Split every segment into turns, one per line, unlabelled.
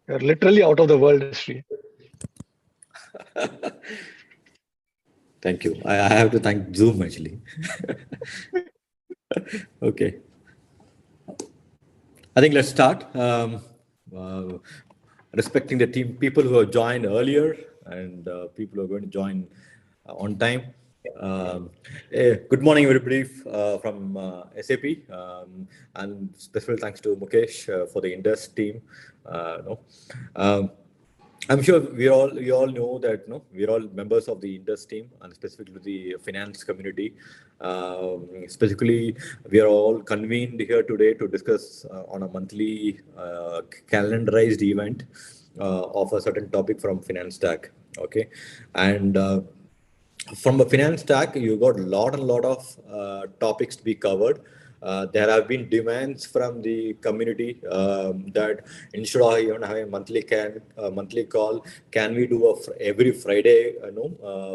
You're literally out of the world history.
Thank you. I have to thank Zoom actually. Okay. I think let's start. Uh, Respecting the team, people who have joined earlier and people who are going to join on time. Good morning, everybody from SAP. And special thanks to Mukesh for the INDUS team. No. I'm sure we all know that we're all members of the Indus team and specifically the finance community. Specifically, we are all convened here today to discuss on a monthly calendarized event of a certain topic from finance stack. Okay, and from a finance stack, you got a lot of topics to be covered. There have been demands from the community that instead of even having a monthly call, can we do every Friday,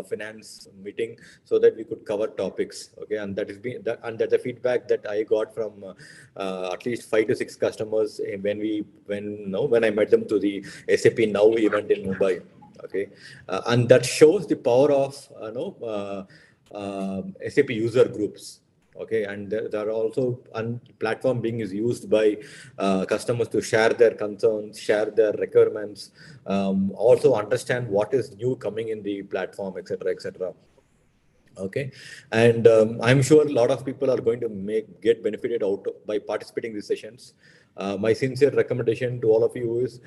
finance meeting so that we could cover topics. Okay, and that's the feedback that I got from at least 5 to 6 customers when I met them to the SAP Now event in Mumbai. Okay, and that shows the power of SAP user groups. Okay, and there are also platform being is used by customers to share their concerns, share their requirements, also understand what is new coming in the platform, etc., etc. Okay, and I'm sure a lot of people are going to get benefited out by participating in these sessions. My sincere recommendation to all of you is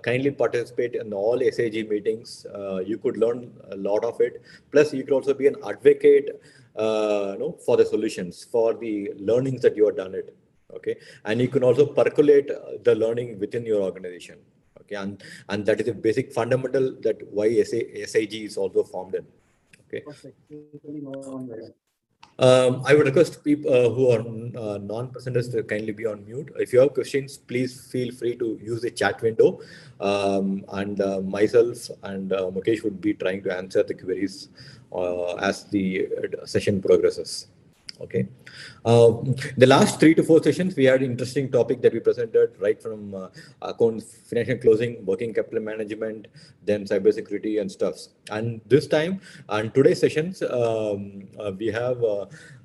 kindly participate in all SIG meetings. You could learn a lot of it. Plus, you could also be an advocate, for the solutions, for the learnings that you have done it. Okay, and you can also percolate the learning within your organization. Okay, and that is a basic fundamental that why SIG is also formed in. Okay. I would request people who are non-presenters to kindly be on mute. If you have questions, please feel free to use the chat window. And myself and Mukesh would be trying to answer the queries as the session progresses. Okay. The last 3 to 4 sessions, we had an interesting topic that we presented right from account financial closing, working capital management, then cybersecurity and stuffs. And this time, and today's sessions, we have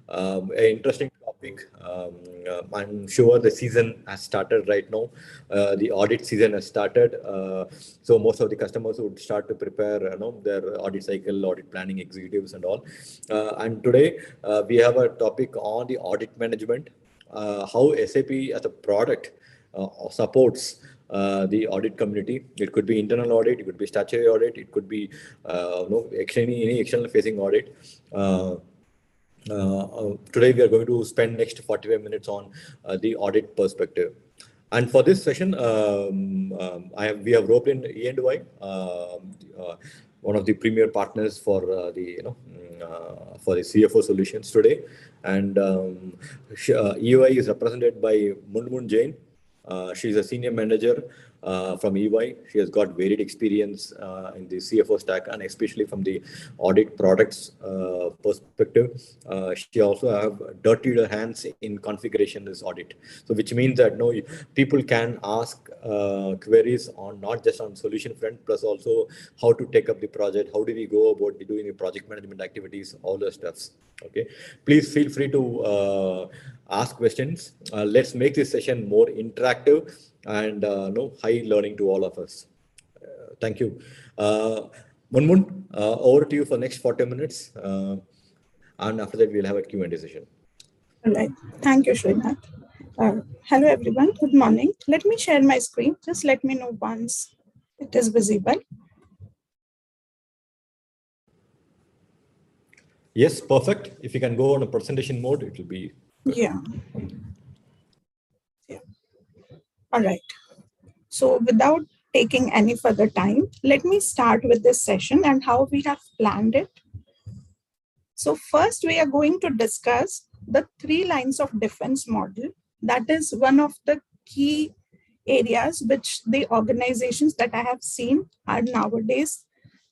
an interesting topic. I'm sure the season has started right now. The audit season has started. So most of the customers would start to prepare, their audit cycle, audit planning executives and all. And today we have a topic on the audit management, how SAP as a product supports the audit community. It could be internal audit, it could be statutory audit, it could be any external facing audit. Today we are going to spend next 45 minutes on the audit perspective. And for this session, we have roped in E&Y, one of the premier partners for for the CFO solutions today. And EY is represented by Munmun Jain. She's a senior manager from EY. She has got varied experience in the CFO stack and especially from the audit products perspective. She also have dirtied her hands in configuration this audit. So which means that people can ask queries on not just on solution front, plus also how to take up the project, how do we go about doing the project management activities, all the stuffs. Okay, please feel free to ask questions. Let's make this session more interactive and high learning to all of us. Thank you. Munmun, over to you for next 40 minutes. And after that, we'll have a Q&A session.
All right. Thank you, Srinath. Hello, everyone. Good morning. Let me share my screen. Just let me know once it is visible.
Yes, perfect. If you can go on a presentation mode, it will be good.
Yeah. All right. So without taking any further time, let me start with this session and how we have planned it. So first, we are going to discuss the 3 lines of defense model. That is one of the key areas which the organizations that I have seen are nowadays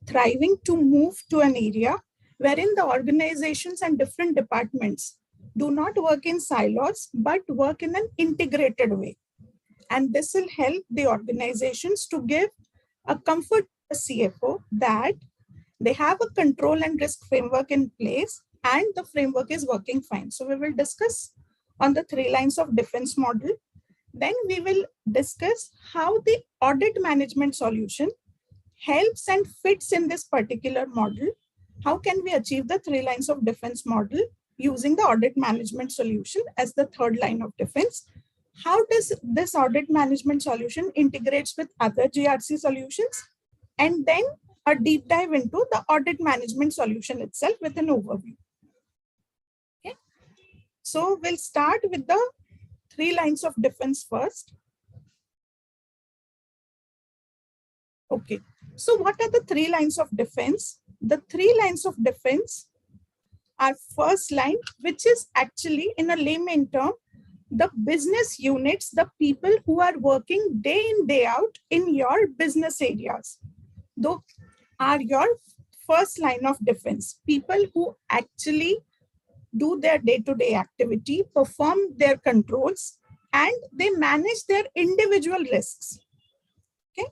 thriving to move to an area wherein the organizations and different departments do not work in silos, but work in an integrated way. And this will help the organizations to give a comfort to the CFO that they have a control and risk framework in place and the framework is working fine. So we will discuss on the 3 lines of defense model. Then we will discuss how the audit management solution helps and fits in this particular model. How can we achieve the 3 lines of defense model using the audit management solution as the 3rd line of defense? How does this audit management solution integrates with other GRC solutions? And then a deep dive into the audit management solution itself with an overview. Okay. So we'll start with the 3 lines of defense first. Okay. So what are the 3 lines of defense? The 3 lines of defense are first line, which is actually in a layman term, the business units, the people who are working day in, day out in your business areas. Those are your first line of defense. People who actually do their day-to-day activity, perform their controls, and they manage their individual risks. Okay.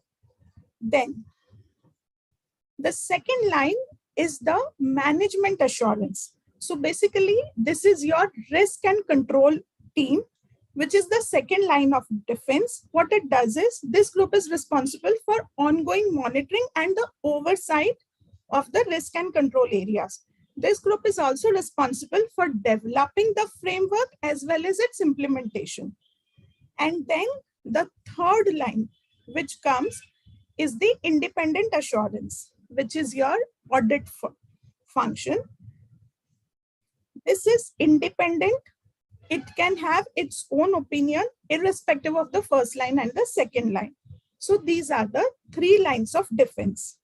Then the second line is the management assurance. So basically, this is your risk and control team, which is the second line of defense. What it does is this group is responsible for ongoing monitoring and the oversight of the risk and control areas. This group is also responsible for developing the framework as well as its implementation. And then the third line, which comes, is the independent assurance, which is your audit function. This is independent. It can have its own opinion irrespective of the first line and the second line. So these are the 3 lines of defense.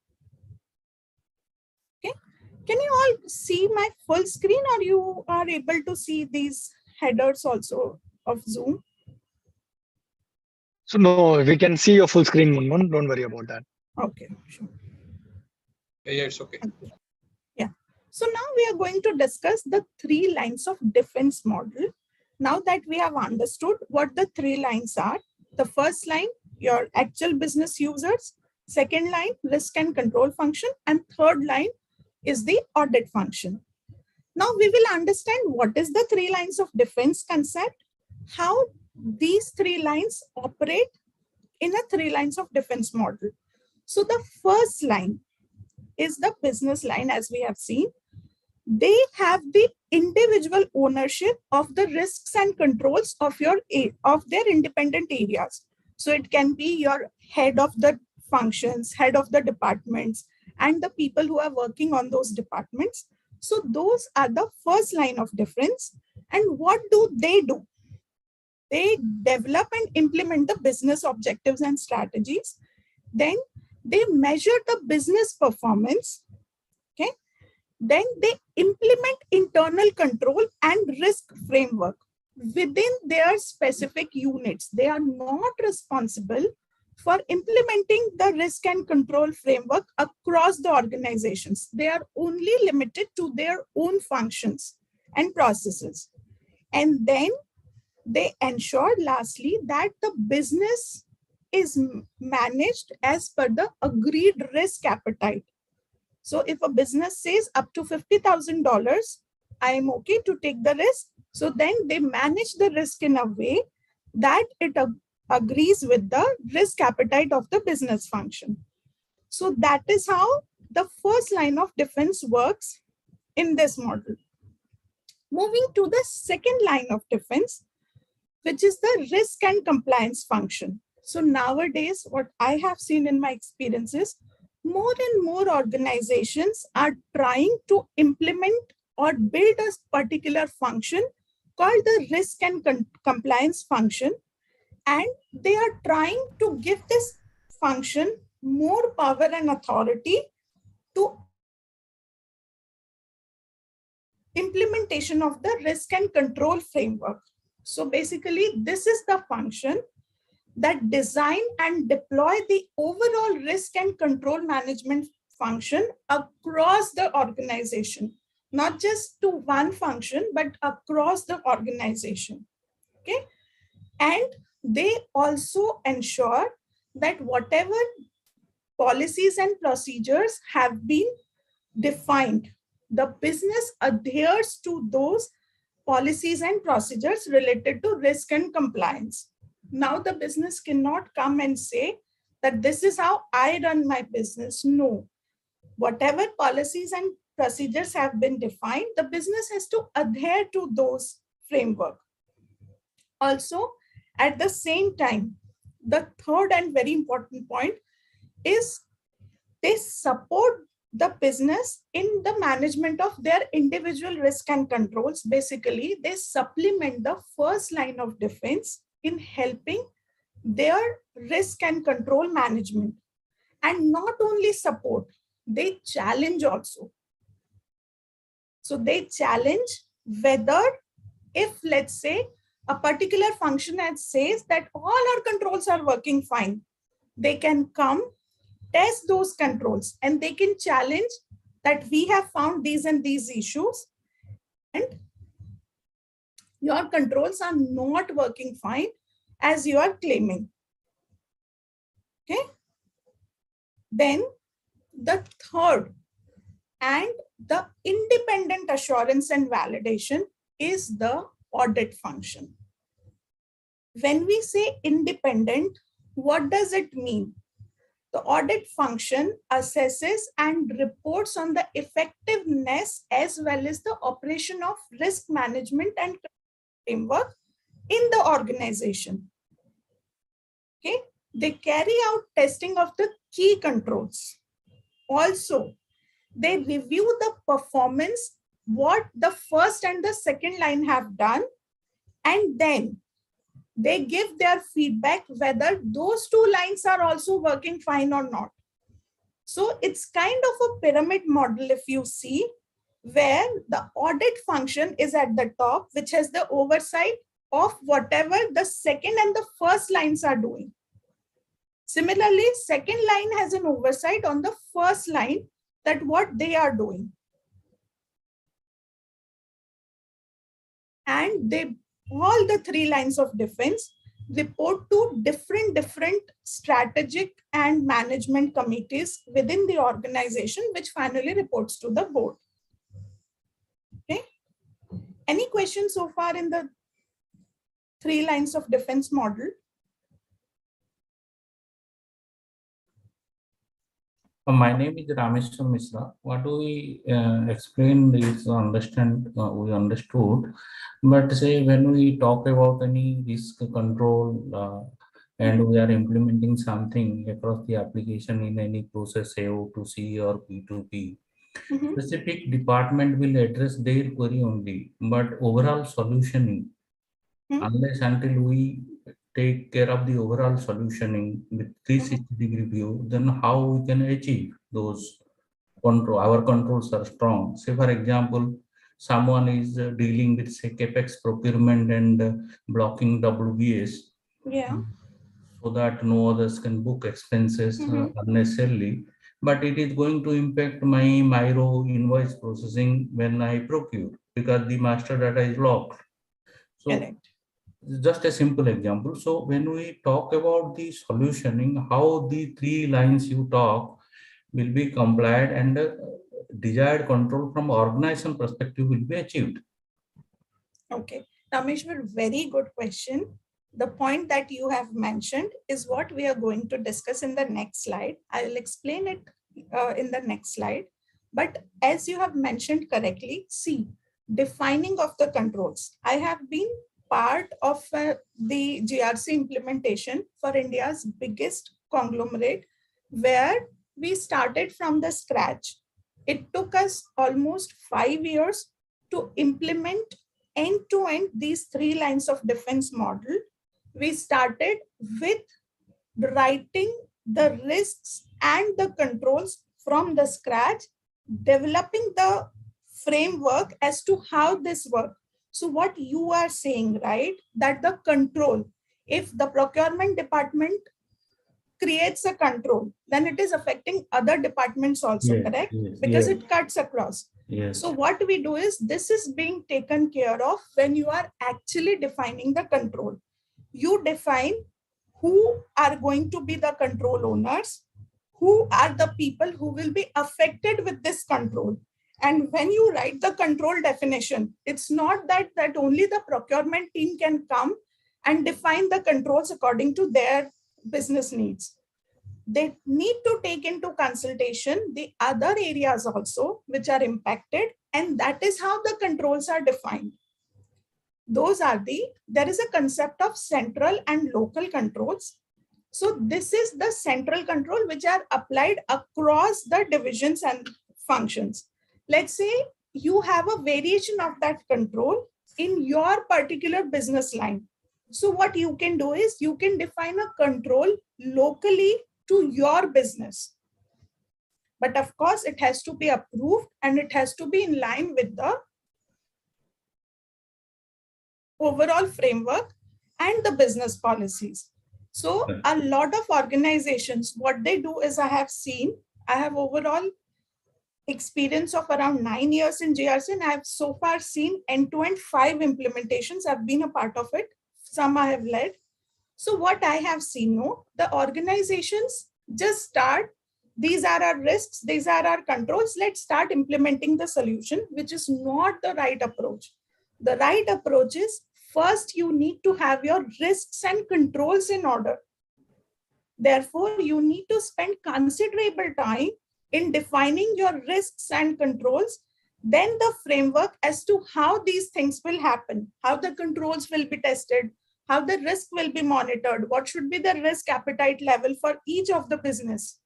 Okay. Can you all see my full screen, or you are able to see these headers also of Zoom?
So no, we can see your full screen, Munmun. Don't worry about that.
Okay, sure.
Yeah, it's okay.
Yeah. So now we are going to discuss the 3 lines of defense model. Now that we have understood what the 3 lines are, the first line, your actual business users, second line, risk and control function, and third line is the audit function. Now we will understand what is the 3 lines of defense concept, how these 3 lines operate in a 3 lines of defense model. So the first line is the business line, as we have seen. They have the individual ownership of the risks and controls of their independent areas. So it can be your head of the functions, head of the departments, and the people who are working on those departments. So those are the first line of defense. And what do? They develop and implement the business objectives and strategies. Then they measure the business performance. Okay. Then they implement internal control and risk framework within their specific units. They are not responsible for implementing the risk and control framework across the organizations. They are only limited to their own functions and processes. And then they ensure, lastly, that the business is managed as per the agreed risk appetite. So if a business says up to $50,000, I am okay to take the risk. So then they manage the risk in a way that it agrees with the risk appetite of the business function. So that is how the first line of defense works in this model. Moving to the second line of defense, which is the risk and compliance function. So nowadays, what I have seen in my experiences, more and more organizations are trying to implement or build a particular function called the risk and compliance function. And they are trying to give this function more power and authority to implementation of the risk and control framework. So basically, this is the function that design and deploy the overall risk and control management function across the organization, not just to one function, but across the organization. Okay. And they also ensure that whatever policies and procedures have been defined, the business adheres to those policies and procedures related to risk and compliance. Now the business cannot come and say that this is how I run my business. No, whatever policies and procedures have been defined, the business has to adhere to those framework. Also, at the same time, the third and very important point is they support the business in the management of their individual risk and controls. Basically, they supplement the first line of defense in helping their risk and control management. And not only support, they challenge also. So they challenge whether, if let's say a particular function says that all our controls are working fine, they can come test those controls and they can challenge that we have found these and these issues and your controls are not working fine as you are claiming. Okay. Then the third and the independent assurance and validation is the audit function. When we say independent, what does it mean? The audit function assesses and reports on the effectiveness as well as the operation of risk management and framework in the organization. Okay, they carry out testing of the key controls. Also, they review the performance, what the first and the second line have done, and then they give their feedback whether those two lines are also working fine or not. So it's kind of a pyramid model if you see, where the audit function is at the top, which has the oversight of whatever the second and the first lines are doing. Similarly, second line has an oversight on the first line, that what they are doing. And they, all the three lines of defense report to different strategic and management committees within the organization, which finally reports to the board. Okay. Any questions so far in the three lines of defense model?
My name is Rameshwar Mishra. What do we explain is understand, we understood, but say when we talk about any risk control and we are implementing something across the application in any process, say O2C or P2P, specific department will address their query only, but overall solutioning, unless until we take care of the overall solutioning with 360-degree view, then how we can achieve those control? Our controls are strong. Say for example, someone is dealing with say capex procurement and blocking WBS, so that no others can book expenses unnecessarily, but it is going to impact my Myro invoice processing when I procure because the master data is locked. So correct. Just a simple example. So when we talk about the solutioning, how the three lines you talk will be complied and desired control from organization perspective will be achieved. Okay, Rameshwar, very good question. The point that you have mentioned is what we are going to discuss in the next slide. I will explain it in the next slide. But as you have mentioned correctly, see, defining of the controls. I have been part of the GRC implementation for India's biggest conglomerate, where we started from the scratch. It took us almost 5 years to implement end-to-end these three lines of defense model. We started with writing the risks and the controls from the scratch, developing the framework as to how this works. So what you are saying, right, that the control, if the procurement department creates a control, then it is affecting other departments also, yes, correct? Yes, because yes, it cuts across. Yes. So what we do is, this is being taken care of when you are actually defining the control.
you define who are going to be the control owners, who are the people who will be affected with this control. And when you write the control definition, it's not that only the procurement team can come and define the controls according to their business needs. They need to take into consultation the other areas also which are impacted, and that is how the controls are defined. There is a concept of central and local controls. So this is the central control which are applied across the divisions and functions. Let's say you have a variation of that control in your particular business line. So what you can do is you can define a control locally to your business. But of course, it has to be approved and it has to be in line with the overall framework and the business policies. So a lot of organizations, what they do is I have overall experience of around 9 years in JRC, and I have so far seen end-to-end 5 implementations. I've been a part of it. Some I have led. So what I have seen, the organizations just start, these are our risks, these are our controls, let's start implementing the solution, which is not the right approach. The right approach is first you need to have your risks and controls in order. Therefore, you need to spend considerable time in defining your risks and controls, then the framework as to how these things will happen, how the controls will be tested, how the risk will be monitored, what should be the risk appetite level for each of the business.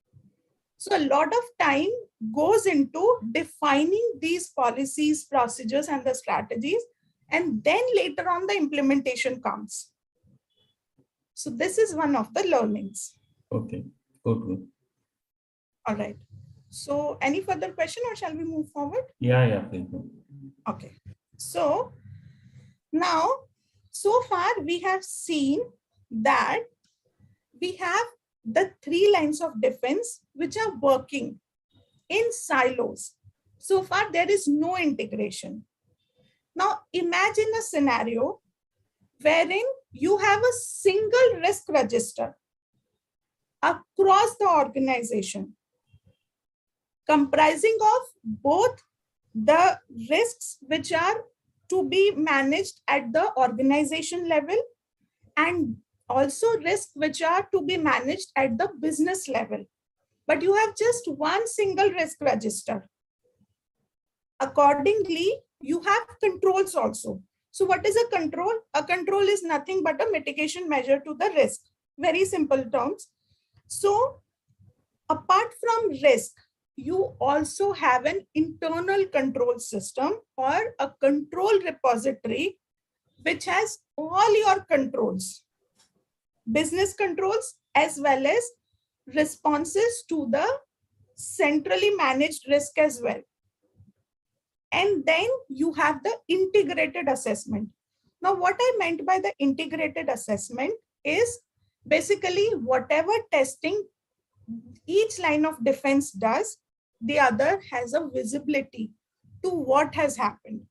So a lot of time goes into defining these policies, procedures, and the strategies, and then later on the implementation comes. So this is one of the learnings.
Okay, good.
All right. So any further question or shall we move forward?
Yeah, please.
Okay. So now, so far we have seen that we have the 3 lines of defense which are working in silos. So far there is no integration. Now imagine a scenario wherein you have a single risk register across the organization, comprising of both the risks which are to be managed at the organization level and also risks which are to be managed at the business level. But you have just one single risk register. Accordingly, you have controls also. So what is a control? A control is nothing but a mitigation measure to the risk. Very simple terms. So apart from risk, you also have an internal control system or a control repository which has all your controls, business controls, as well as responses to the centrally managed risk as well. And then you have the integrated assessment. Now, what I meant by the integrated assessment is basically whatever testing each line of defense does, the other has a visibility to what has happened.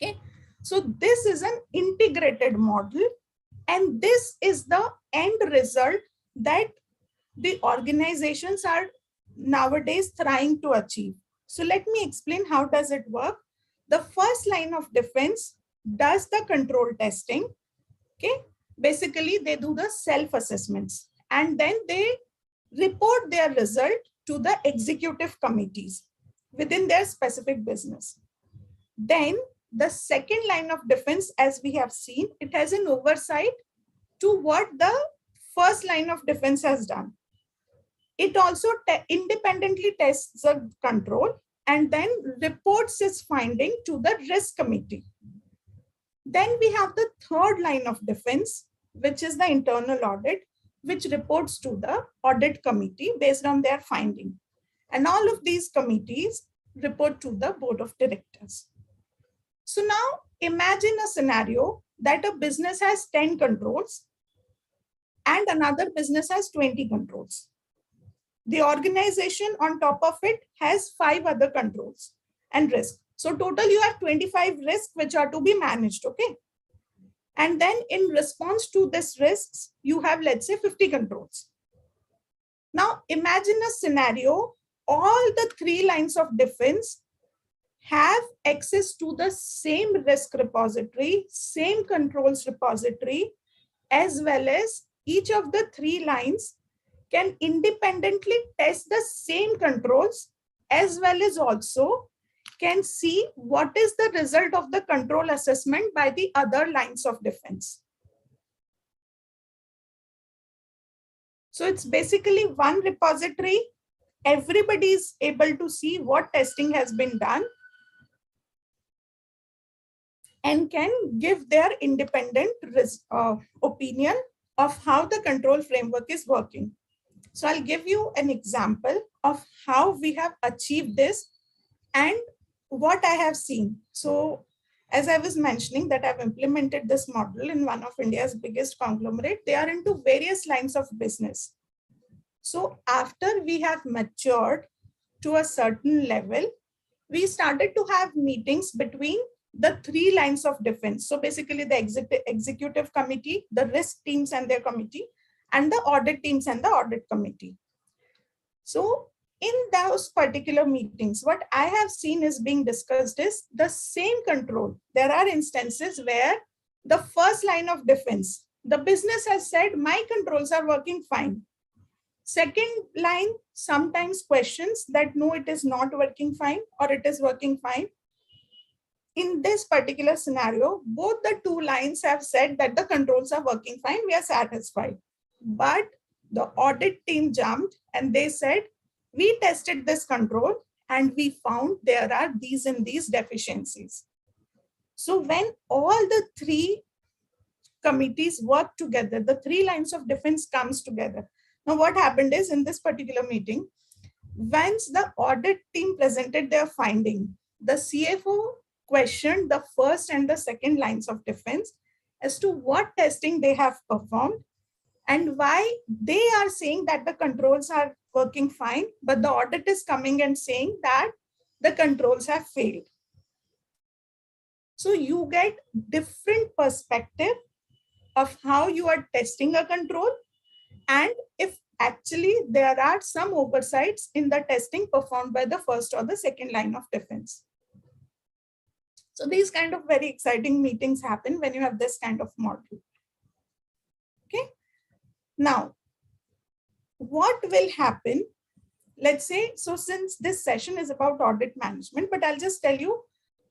Okay, so this is an integrated model, and this is the end result that the organizations are nowadays trying to achieve. So let me explain how does it work. The first line of defense does the control testing. Okay, basically they do the self-assessments and then they report their result to the executive committees within their specific business. Then the second line of defense, as we have seen, it has an oversight to what the first line of defense has done. It also independently tests the control and then reports its finding to the risk committee. Then we have the third line of defense, which is the internal audit, which reports to the audit committee based on their finding. And all of these committees report to the board of directors. So now imagine a scenario that a business has 10 controls and another business has 20 controls. The organization on top of it has 5 other controls and risk. So total you have 25 risks which are to be managed, okay? And then in response to this risks, you have, let's say, 50 controls. Now imagine a scenario, all the 3 lines of defense have access to the same risk repository, same controls repository, as well as each of the 3 lines can independently test the same controls, as well as also can see what is the result of the control assessment by the other lines of defense. So it's basically one repository. Everybody is able to see what testing has been done and can give their independent opinion of how the control framework is working. So I'll give you an example of how we have achieved this and what I have seen. So as I was mentioning that I've implemented this model in one of India's biggest conglomerate, they are into various lines of business. So after we have matured to a certain level, we started to have meetings between the 3 lines of defense. So basically the executive committee, the risk teams and their committee, and the audit teams and the audit committee. So in those particular meetings, what I have seen is being discussed is the same control. There are instances where the first line of defense, the business has said, my controls are working fine. Second line sometimes questions that no, it is not working fine or it is working fine. In this particular scenario, both the 2 lines have said that the controls are working fine, we are satisfied. But the audit team jumped and they said, we tested this control and we found there are these and these deficiencies. So when all the 3 committees work together, the 3 lines of defense comes together. Now what happened is in this particular meeting, once the audit team presented their finding, the CFO questioned the first and the second lines of defense as to what testing they have performed and why they are saying that the controls are working fine, but the audit is coming and saying that the controls have failed. So you get different perspective of how you are testing a control and if actually there are some oversights in the testing performed by the first or the second line of defense. So these kind of very exciting meetings happen when you have this kind of model. Okay. Now, what will happen? Let's say, so since this session is about audit management, but I'll just tell you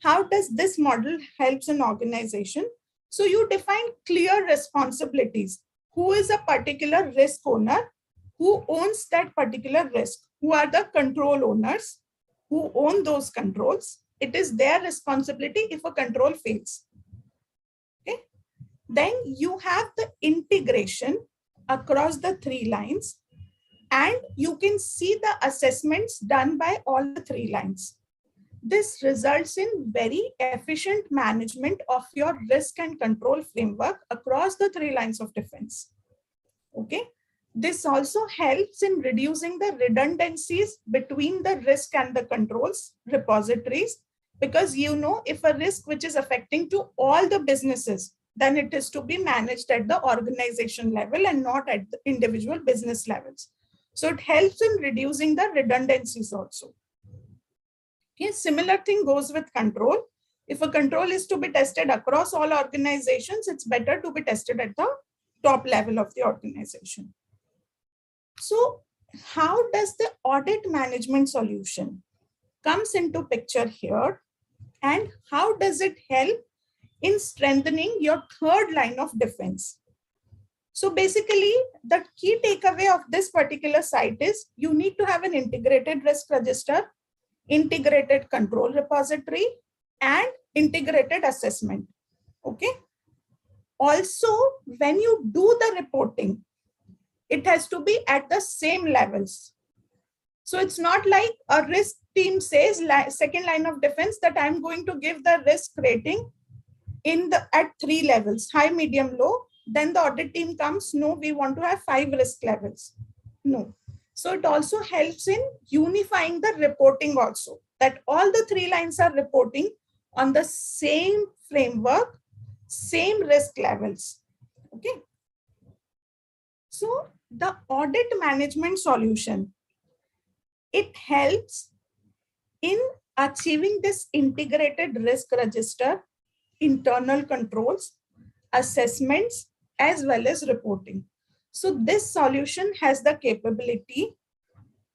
how does this model helps an organization. So you define clear responsibilities. Who is a particular risk owner? Who owns that particular risk? Who are the control owners? Who own those controls? It is their responsibility if a control fails. Okay. Then you have the integration across the 3 lines and you can see the assessments done by all the 3 lines. This results in very efficient management of your risk and control framework across the 3 lines of defense. Okay. This also helps in reducing the redundancies between the risk and the controls repositories, because you know if a risk which is affecting to all the businesses, then it is to be managed at the organization level and not at the individual business levels. So it helps in reducing the redundancies also. Okay, similar thing goes with control. If a control is to be tested across all organizations, it's better to be tested at the top level of the organization. So how does the audit management solution comes into picture here, and how does it help in strengthening your 3rd line of defense? So basically, the key takeaway of this particular site is you need to have an integrated risk register, integrated control repository, and integrated assessment. Okay. Also, when you do the reporting, it has to be at the same levels. So it's not like a risk team says, second line of defense, that I'm going to give the risk rating at 3 levels, high, medium, low. Then the audit team comes, no, we want to have 5 risk levels. No. So it also helps in unifying the reporting also, that all the 3 lines are reporting on the same framework, same risk levels. Okay. So the audit management solution, it helps in achieving this integrated risk register, internal controls, assessments, as well as reporting. So this solution has the capability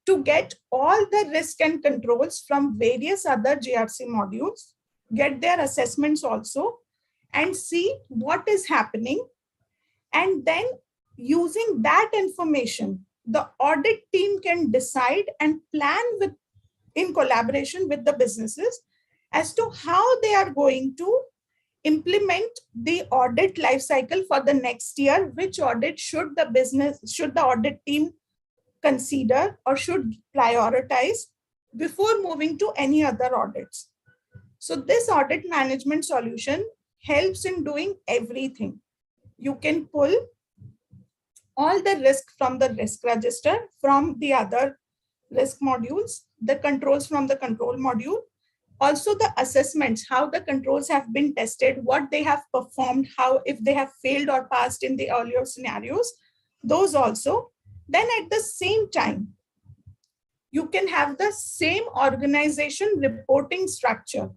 to get all the risk and controls from various other GRC modules, get their assessments also, and see what is happening. And then using that information, the audit team can decide and plan with, in collaboration with the businesses, as to how they are going to implement the audit lifecycle for the next year. Which audit should the audit team consider or should prioritize before moving to any other audits. So this audit management solution helps in doing everything. You can pull all the risk from the risk register, from the other risk modules, the controls from the control module, also the assessments, how the controls have been tested, what they have performed, how if they have failed or passed in the earlier scenarios, those also. Then at the same time, you can have the same organization reporting structure,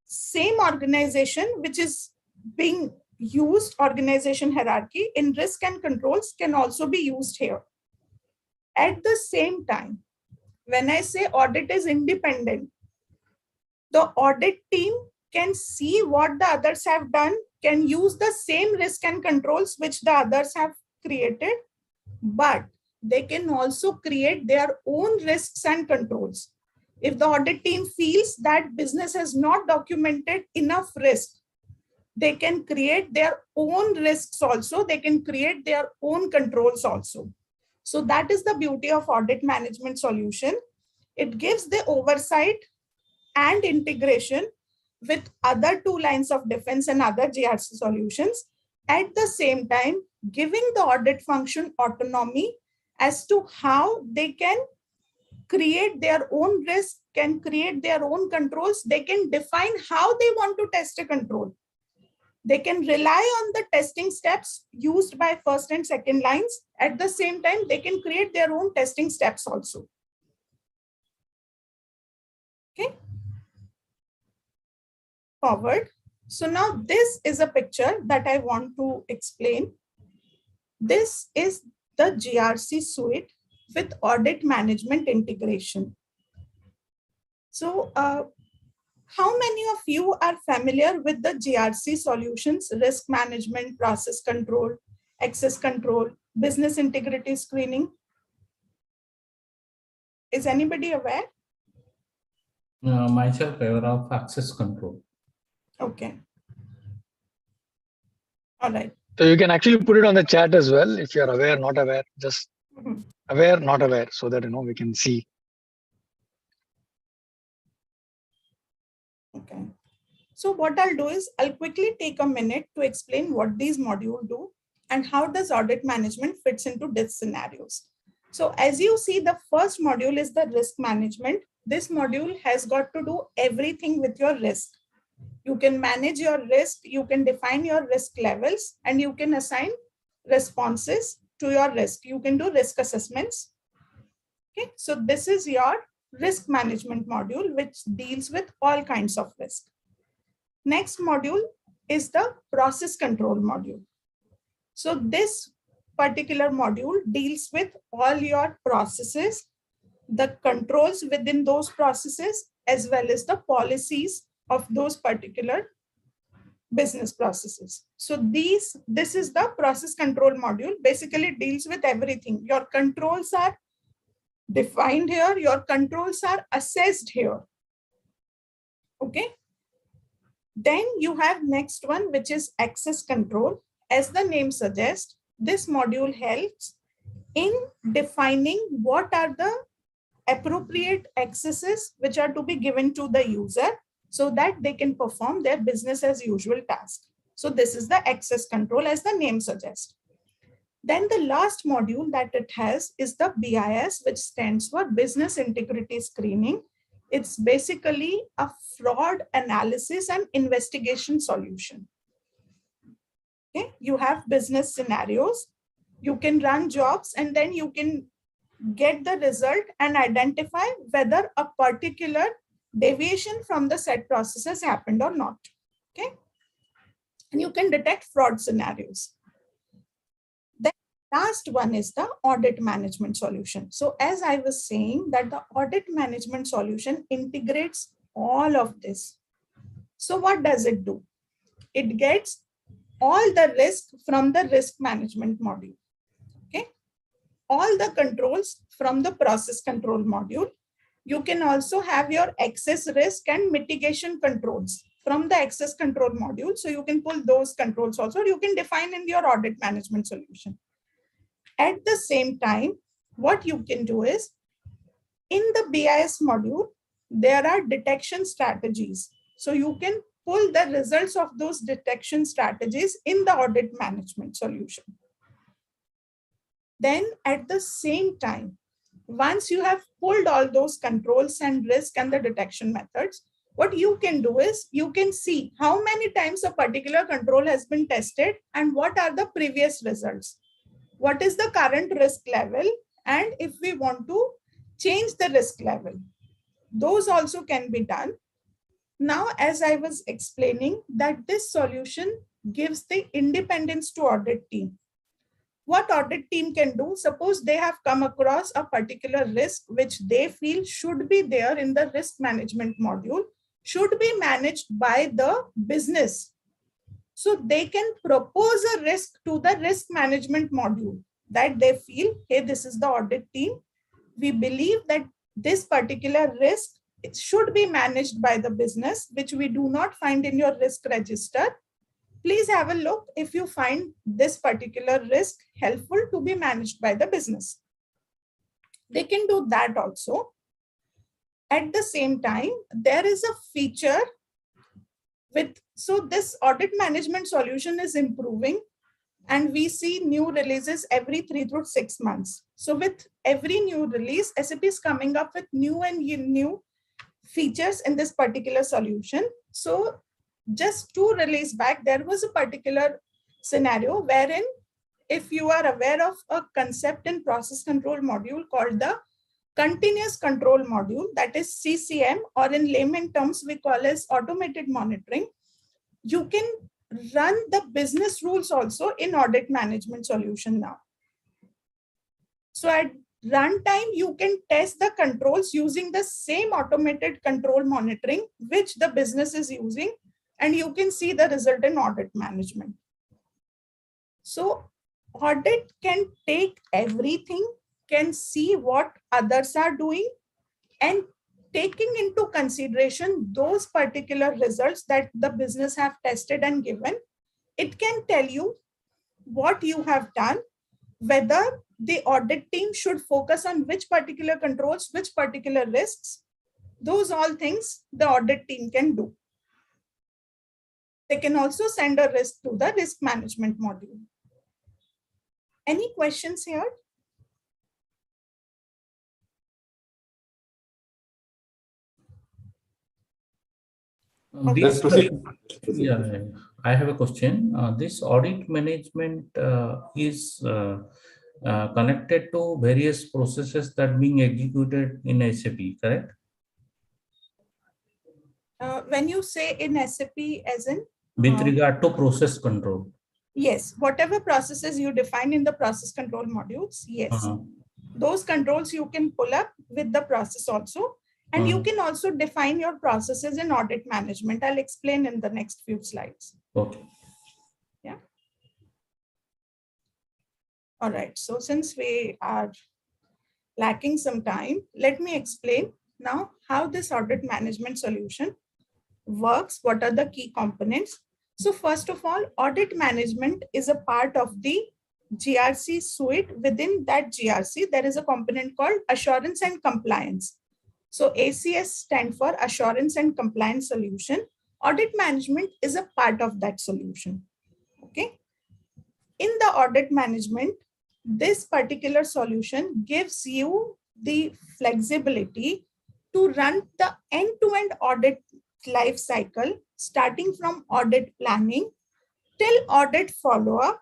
same organization which is being used, organization hierarchy in risk and controls can also be used here. At the same time, when I say audit is independent, the audit team can see what the others have done, can use the same risk and controls which the others have created, but they can also create their own risks and controls. If the audit team feels that business has not documented enough risk, they can create their own risks also, they can create their own controls also. So that is the beauty of audit management solution. It gives the oversight and integration with other 2 lines of defense and other GRC solutions, at the same time giving the audit function autonomy as to how they can create their own risk, can create their own controls. They can define how they want to test a control. They can rely on the testing steps used by first and second lines. At the same time, they can create their own testing steps also. Okay. Forward. So now this is a picture that I want to explain. This is the GRC suite with audit management integration. So how many of you are familiar with the GRC solutions, risk management, process control, access control, business integrity screening? Is anybody aware?
Myself aware of access control.
Okay. All right.
So you can actually put it on the chat as well if you're aware, not aware, just aware, not aware, so that we can see.
Okay. So what I'll do is I'll quickly take a minute to explain what these modules do and how does audit management fits into these scenarios. So as you see, the first module is the risk management. This module has got to do everything with your risk. You can manage your risk, you can define your risk levels, and you can assign responses to your risk. You can do risk assessments. Okay, so this is your risk management module, which deals with all kinds of risk. Next module is the process control module. So this particular module deals with all your processes, the controls within those processes, as well as the policies of those particular business processes. So this is the process control module. Basically it deals with everything. Your controls are defined here, your controls are assessed here. Okay. Then you have next one, which is access control. As the name suggests, this module helps in defining what are the appropriate accesses which are to be given to the user so that they can perform their business as usual task. So this is the access control as the name suggests. Then the last module that it has is the BIS, which stands for Business Integrity Screening. It's basically a fraud analysis and investigation solution. Okay, you have business scenarios, you can run jobs, and then you can get the result and identify whether a particular deviation from the set processes happened or not. Okay, and you can detect fraud scenarios. The last one is the audit management solution. So as I was saying, that the audit management solution integrates all of this. So what does it do? It gets all the risk from the risk management module. Okay, all the controls from the process control module. You can also have your excess risk and mitigation controls from the access control module. So you can pull those controls also. You can define in your audit management solution. At the same time, what you can do is, in the BIS module, there are detection strategies. So you can pull the results of those detection strategies in the audit management solution. Then at the same time, once you have pulled all those controls and risk and the detection methods, what you can do is you can see how many times a particular control has been tested and what are the previous results. What is the current risk level? And if we want to change the risk level, those also can be done. Now, as I was explaining, that this solution gives the independence to audit team. What audit team can do, suppose they have come across a particular risk which they feel should be there in the risk management module, should be managed by the business. So they can propose a risk to the risk management module that they feel, hey, this is the audit team. We believe that this particular risk should be managed by the business, which we do not find in your risk register. Please have a look if you find this particular risk helpful to be managed by the business. They can do that also. At the same time, there is a feature so this audit management solution is improving, and we see new releases every 3 to 6 months. So with every new release, SAP is coming up with new and new features in this particular solution. So just 2 release back, there was a particular scenario wherein, if you are aware of a concept in process control module called the continuous control module, that is CCM, or in layman terms we call as automated monitoring, you can run the business rules also in audit management solution now. So at runtime, you can test the controls using the same automated control monitoring which the business is using, and you can see the result in audit management. So audit can take everything, can see what others are doing, and taking into consideration those particular results that the business have tested and given, it can tell you what you have done, whether the audit team should focus on which particular controls, which particular risks. Those all things the audit team can do. They can also send a risk to the risk management module. Any questions here?
This,
proceed.
yeah, I have a question. This audit management is connected to various processes that being executed in SAP, correct?
When you say in SAP, as in?
With regard to process control.
Yes, whatever processes you define in the process control modules, yes. Those controls you can pull up with the process also. And you can also define your processes in audit management. I'll explain in the next few slides.
Okay.
Yeah. All right. So since we are lacking some time, let me explain now how this audit management solution works. What are the key components? So first of all, audit management is a part of the GRC suite. Within that GRC, there is a component called assurance and compliance. So ACS stands for Assurance and Compliance Solution. Audit management is a part of that solution. Okay. In the audit management, this particular solution gives you the flexibility to run the end-to-end audit life cycle, starting from audit planning till audit follow-up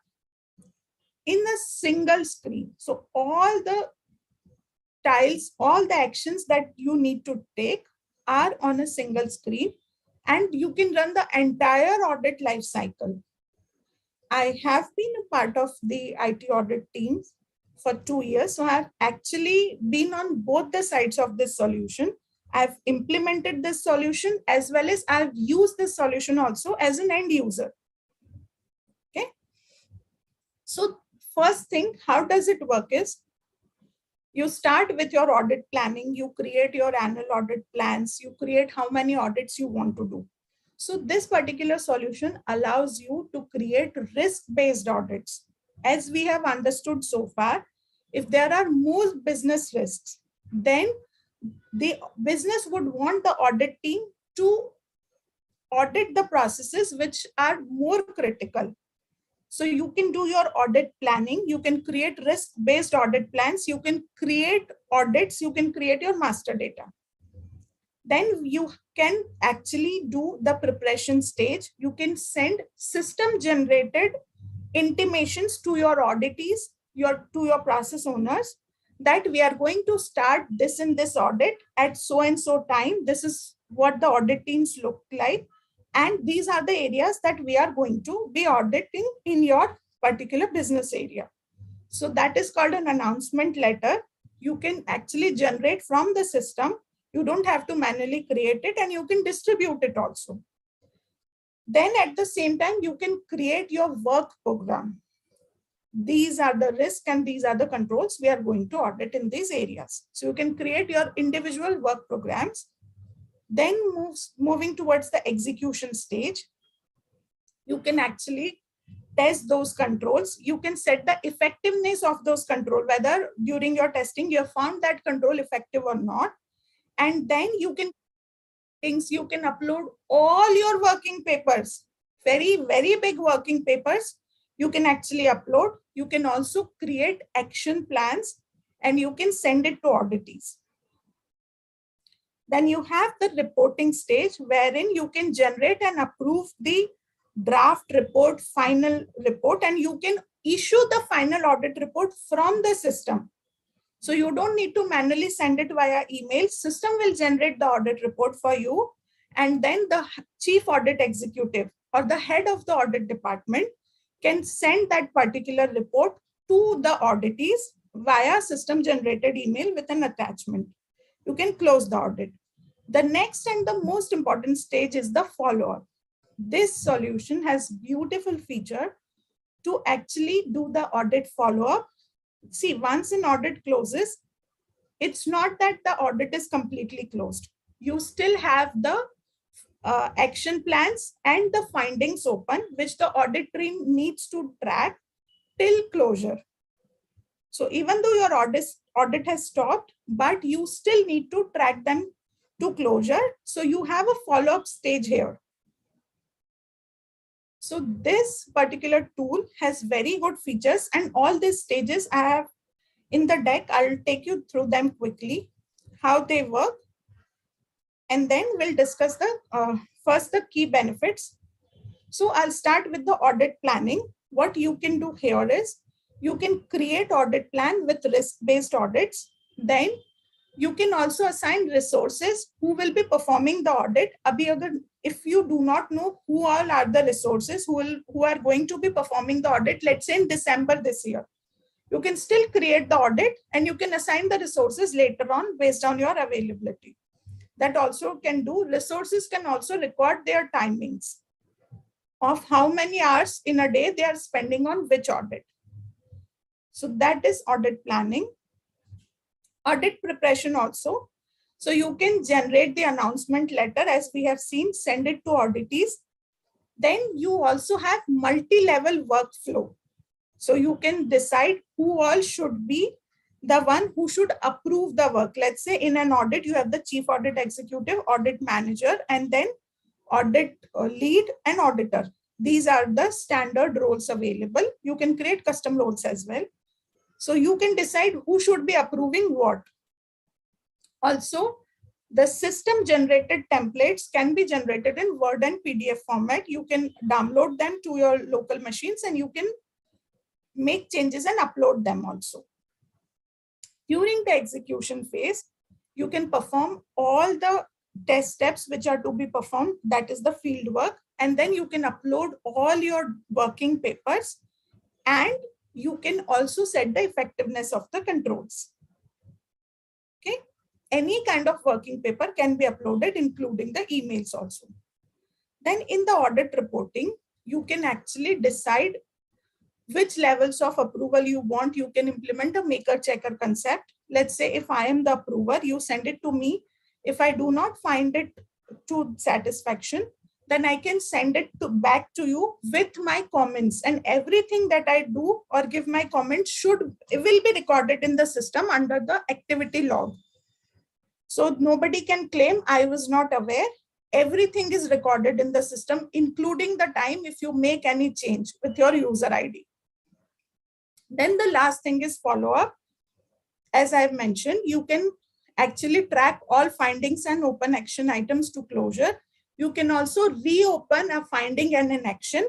in a single screen. So all the tiles, all the actions that you need to take are on a single screen, and you can run the entire audit life cycle. I have been a part of the IT audit teams for 2 years. So I've actually been on both the sides of this solution. I've implemented this solution as well as I've used this solution also as an end user. Okay. So first thing, how does it work is, you start with your audit planning, you create your annual audit plans, you create how many audits you want to do. So this particular solution allows you to create risk-based audits. As we have understood so far, if there are more business risks, then the business would want the audit team to audit the processes which are more critical. So you can do your audit planning, you can create risk-based audit plans, you can create audits, you can create your master data. Then you can actually do the preparation stage. You can send system-generated intimations to your auditees, to your process owners, that we are going to start this in this audit at so and so time. This is what the audit teams look like. And these are the areas that we are going to be auditing in your particular business area. So that is called an announcement letter. You can actually generate from the system. You don't have to manually create it, and you can distribute it also. Then at the same time, you can create your work program. These are the risks and these are the controls we are going to audit in these areas. So you can create your individual work programs. Then moving towards the execution stage, you can actually test those controls. You can set the effectiveness of those controls, whether during your testing you have found that control effective or not. And then you can upload all your working papers, very, very big working papers. You can actually upload. You can also create action plans and you can send it to auditees. Then you have the reporting stage, wherein you can generate and approve the draft report, final report, and you can issue the final audit report from the system. So you don't need to manually send it via email. System will generate the audit report for you. And then the chief audit executive or the head of the audit department can send that particular report to the auditees via system generated email with an attachment. You can close the audit. The next and the most important stage is the follow-up. This solution has beautiful feature to actually do the audit follow-up. See, once an audit closes, it's not that the audit is completely closed. You still have the action plans and the findings open, which the audit team needs to track till closure. So even though your audit has stopped, but you still need to track them to closure. So you have a follow-up stage here. So this particular tool has very good features, and all these stages I have in the deck. I'll take you through them quickly, how they work. And then we'll discuss the first the key benefits. So I'll start with the audit planning. What you can do here is you can create audit plan with risk-based audits. Then you can also assign resources who will be performing the audit. If you do not know who all are the resources who are going to be performing the audit, let's say in December this year, you can still create the audit and you can assign the resources later on based on your availability. That also can do. Resources can also record their timings of how many hours in a day they are spending on which audit. So that is audit planning. Audit preparation also. So you can generate the announcement letter as we have seen, send it to auditees. Then you also have multi-level workflow. So you can decide who all should be the one who should approve the work. Let's say in an audit, you have the chief audit executive, audit manager, and then audit lead and auditor. These are the standard roles available. You can create custom roles as well. So you can decide who should be approving what. Also, the system generated templates can be generated in Word and PDF format. You can download them to your local machines and you can make changes and upload them also. During the execution phase, you can perform all the test steps which are to be performed, that is the field work, and then you can upload all your working papers, and you can also set the effectiveness of the controls. Okay, any kind of working paper can be uploaded, including the emails also. Then in the audit reporting, you can actually decide which levels of approval you want. You can implement a maker checker concept. Let's say if I am the approver, you send it to me. If I do not find it to satisfaction, then I can send it back to you with my comments, and everything that I do or give my comments will be recorded in the system under the activity log. So nobody can claim I was not aware. Everything is recorded in the system, including the time if you make any change with your user ID. Then the last thing is follow-up. As I've mentioned, you can actually track all findings and open action items to closure. You can also reopen a finding and an action.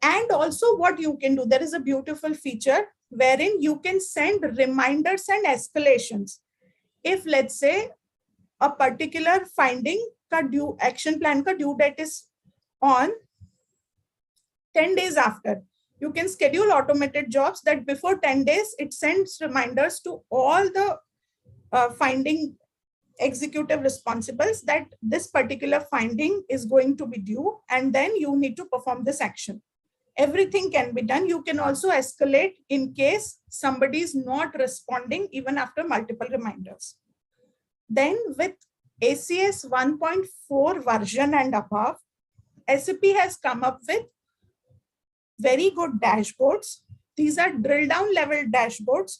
And also what you can do, there is a beautiful feature wherein you can send reminders and escalations. If let's say a particular finding action plan ka due date is on 10 days after, you can schedule automated jobs that before 10 days, it sends reminders to all the finding executive responsibles that this particular finding is going to be due, and then you need to perform this action. Everything can be done. You can also escalate in case somebody is not responding even after multiple reminders. Then with ACS 1.4 version and above, SAP has come up with very good dashboards. These are drill down level dashboards.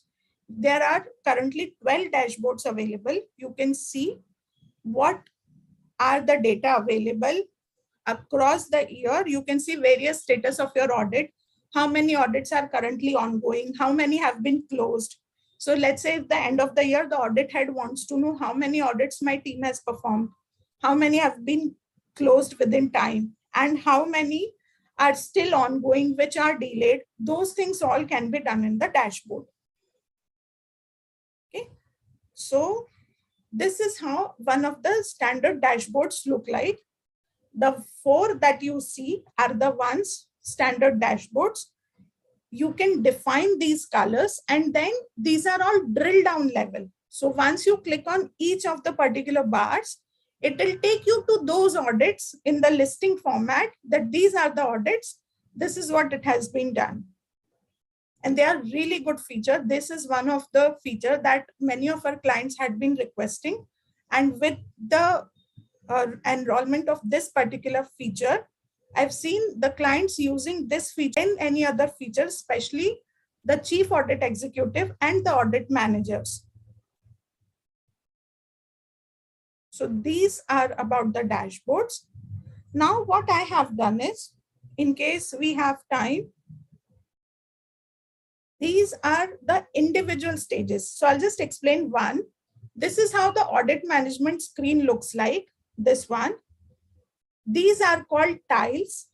There are currently 12 dashboards available. You can see what are the data available across the year. You can see various status of your audit, how many audits are currently ongoing, how many have been closed. So let's say at the end of the year, the audit head wants to know how many audits my team has performed, how many have been closed within time, and how many are still ongoing, which are delayed. Those things all can be done in the dashboard. Okay, so this is how one of the standard dashboards look like. The 4 that you see are the ones standard dashboards. You can define these colors, and then these are all drill down level. So once you click on each of the particular bars, it will take you to those audits in the listing format, that these are the audits. This is what it has been done. And they are really good feature. This is one of the feature that many of our clients had been requesting. And with the enrollment of this particular feature, I've seen the clients using this feature and any other feature, especially the chief audit executive and the audit managers. So these are about the dashboards. Now what I have done is, in case we have time, these are the individual stages. So I'll just explain one. This is how the audit management screen looks like, this one. These are called tiles,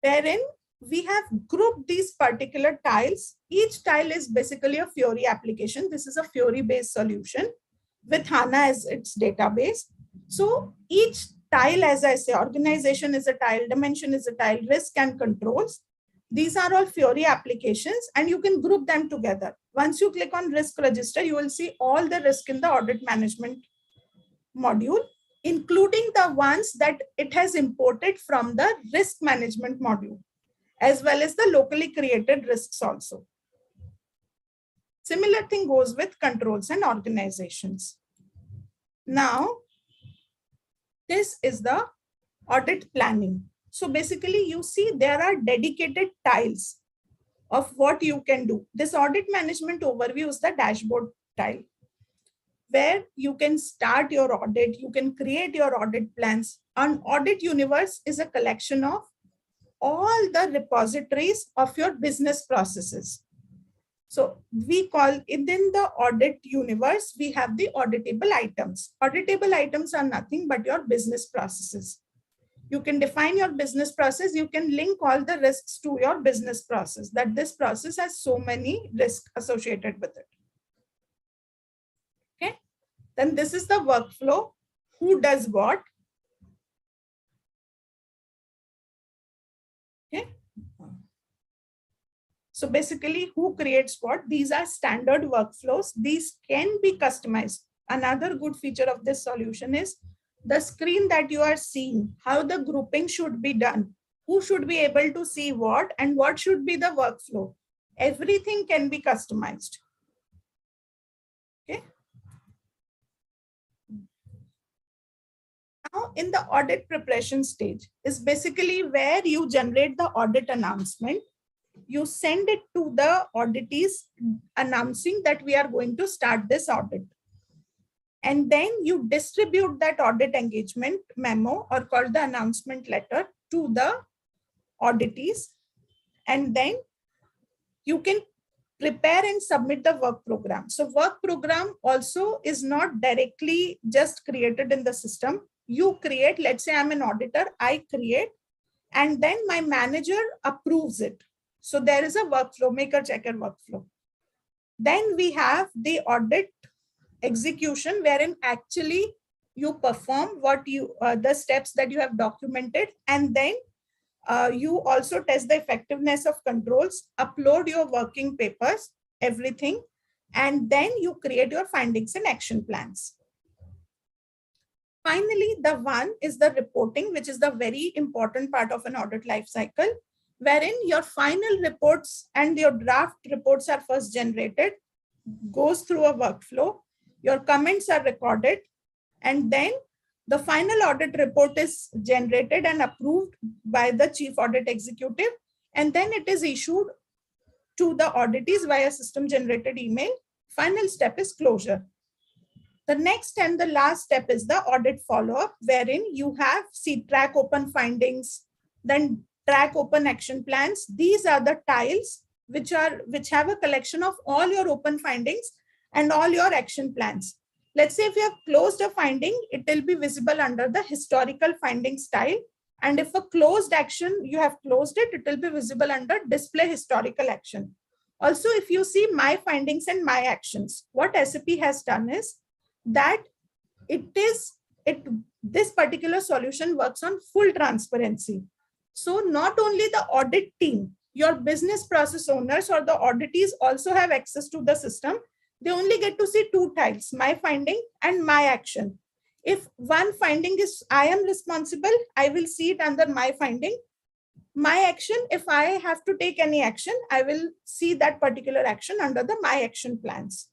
wherein we have grouped these particular tiles. Each tile is basically a Fiori application. This is a Fiori-based solution with HANA as its database. So each tile, as I say, organization is a tile, dimension is a tile, risk and controls. These are all Fiori applications, and you can group them together. Once you click on risk register, you will see all the risk in the audit management module, including the ones that it has imported from the risk management module, as well as the locally created risks also. Similar thing goes with controls and organizations. Now, this is the audit planning. So basically, you see there are dedicated tiles of what you can do. This audit management overview is the dashboard tile, where you can start your audit, you can create your audit plans. An audit universe is a collection of all the repositories of your business processes. So we call it, in the audit universe, we have the auditable items. Auditable items are nothing but your business processes. You can define your business process. You can link all the risks to your business process, that this process has so many risks associated with it. Okay. Then this is the workflow. Who does what? Okay. So basically, who creates what? These are standard workflows. These can be customized. Another good feature of this solution is the screen that you are seeing, how the grouping should be done, who should be able to see what, and what should be the workflow. Everything can be customized. Okay. Now, in the audit preparation stage is basically where you generate the audit announcement. You send it to the auditees announcing that we are going to start this audit. And then you distribute that audit engagement memo, or called the announcement letter, to the auditees. And then you can prepare and submit the work program. So work program also is not directly just created in the system. You create, let's say I'm an auditor, I create, and then my manager approves it. So there is a workflow, maker checker workflow. Then we have the audit execution, wherein actually you perform what you, the steps that you have documented, and then you also test the effectiveness of controls, upload your working papers, everything, and then you create your findings and action plans. Finally, the one is the reporting, which is the very important part of an audit life cycle, wherein your final reports and your draft reports are first generated, goes through a workflow, your comments are recorded, and then the final audit report is generated and approved by the chief audit executive, and then it is issued to the auditees via system generated email. Final step is closure. The next and the last step is the audit follow-up, wherein you have track open findings, then track open action plans. These are the tiles which have a collection of all your open findings and all your action plans. Let's say if you have closed a finding, it will be visible under the historical findings tile. And if a closed action, you have closed it, it will be visible under display historical action. Also, if you see my findings and my actions, what SAP has done is that this particular solution works on full transparency. So not only the audit team, your business process owners or the auditees also have access to the system. They only get to see two tiles, my finding and my action. If one finding is I am responsible, I will see it under my finding. My action, if I have to take any action, I will see that particular action under the my action plans.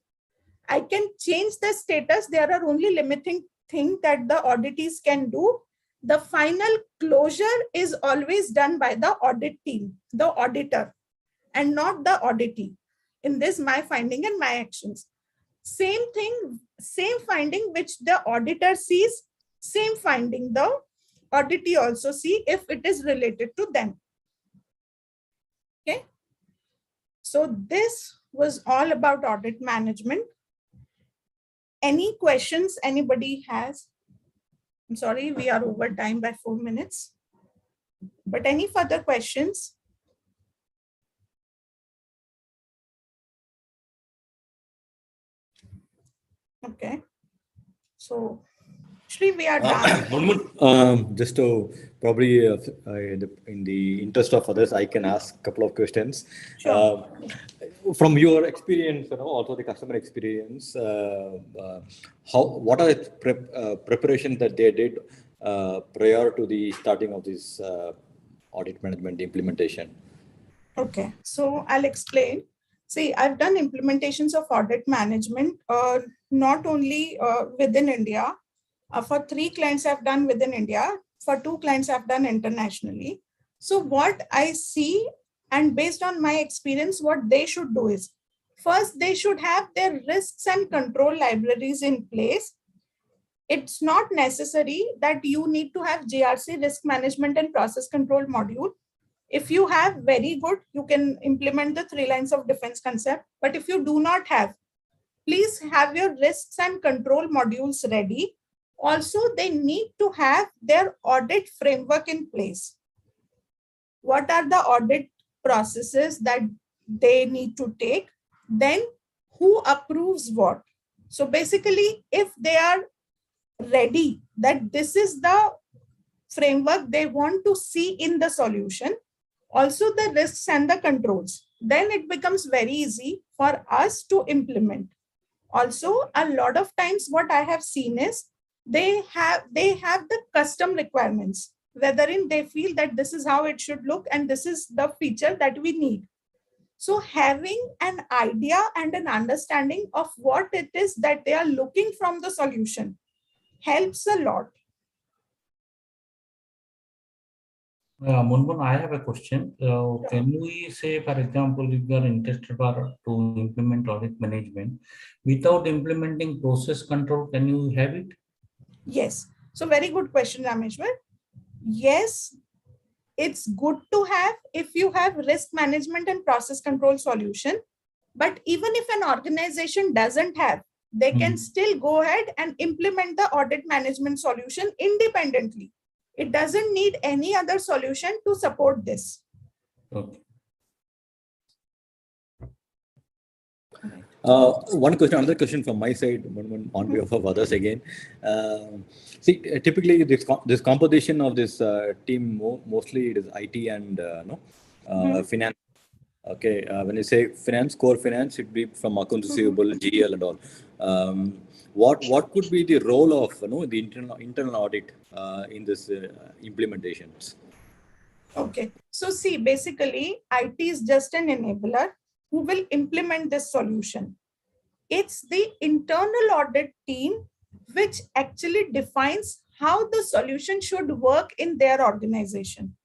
I can change the status. There are only limiting things that the auditees can do. The final closure is always done by the audit team, the auditor, and not the auditee. In this, my finding and my actions. Same thing, same finding which the auditor sees, same finding the auditee also see if it is related to them. Okay. So this was all about audit management. Any questions anybody has? I'm sorry, we are over time by 4 minutes. But any further questions? Okay. So, Shri, we are done.
Just to probably, in the interest of others, I can ask a couple of questions.
Sure.
From your experience, also the customer experience, what are the preparations that they did prior to the starting of this audit management implementation?
Okay, so I'll explain. See, I've done implementations of audit management, not only within India. For 3 clients I've done within India. For 2 clients I've done internationally. So what I see, and based on my experience, what they should do is, first, they should have their risks and control libraries in place. It's not necessary that you need to have GRC, risk management and process control module. If you have, very good, you can implement the 3 lines of defense concept. But if you do not have, please have your risks and control modules ready. Also, they need to have their audit framework in place. What are the audit processes that they need to take? Then who approves what? So basically, if they are ready that this is the framework they want to see in the solution, also the risks and the controls, then it becomes very easy for us to implement. Also, a lot of times what I have seen is they have the custom requirements, wherein they feel that this is how it should look and this is the feature that we need. So having an idea and an understanding of what it is that they are looking from the solution helps a lot.
Munmun, I have a question. Can we say, for example, if you are interested to implement audit management, without implementing process control, can you have it?
Yes. So very good question, Rameshwar. Yes, it's good to have if you have risk management and process control solution. But even if an organization doesn't have, they can still go ahead and implement the audit management solution independently. It doesn't need any other solution to support this.
Okay.
Another question from my side, on behalf of others again. See, typically this composition of this team, mostly it is IT and finance. Okay, when you say finance, core finance, it be from accounts receivable, GL and all. What could be the role of the internal audit in this implementations?
Okay, so see, basically IT is just an enabler who will implement this solution. It's the internal audit team which actually defines how the solution should work in their organization.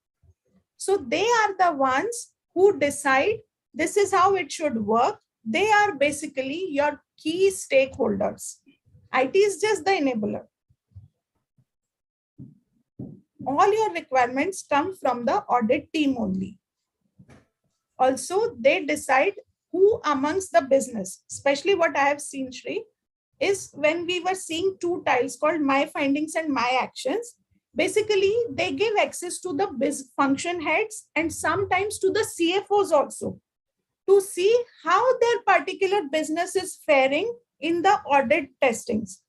So they are the ones who decide this is how it should work. They are basically your key stakeholders. IT is just the enabler. All your requirements come from the audit team only. Also, they decide who amongst the business, especially what I have seen, Shri, is when we were seeing 2 tiles called my findings and my actions. Basically, they give access to the function heads and sometimes to the CFOs also to see how their particular business is faring in the audit testings.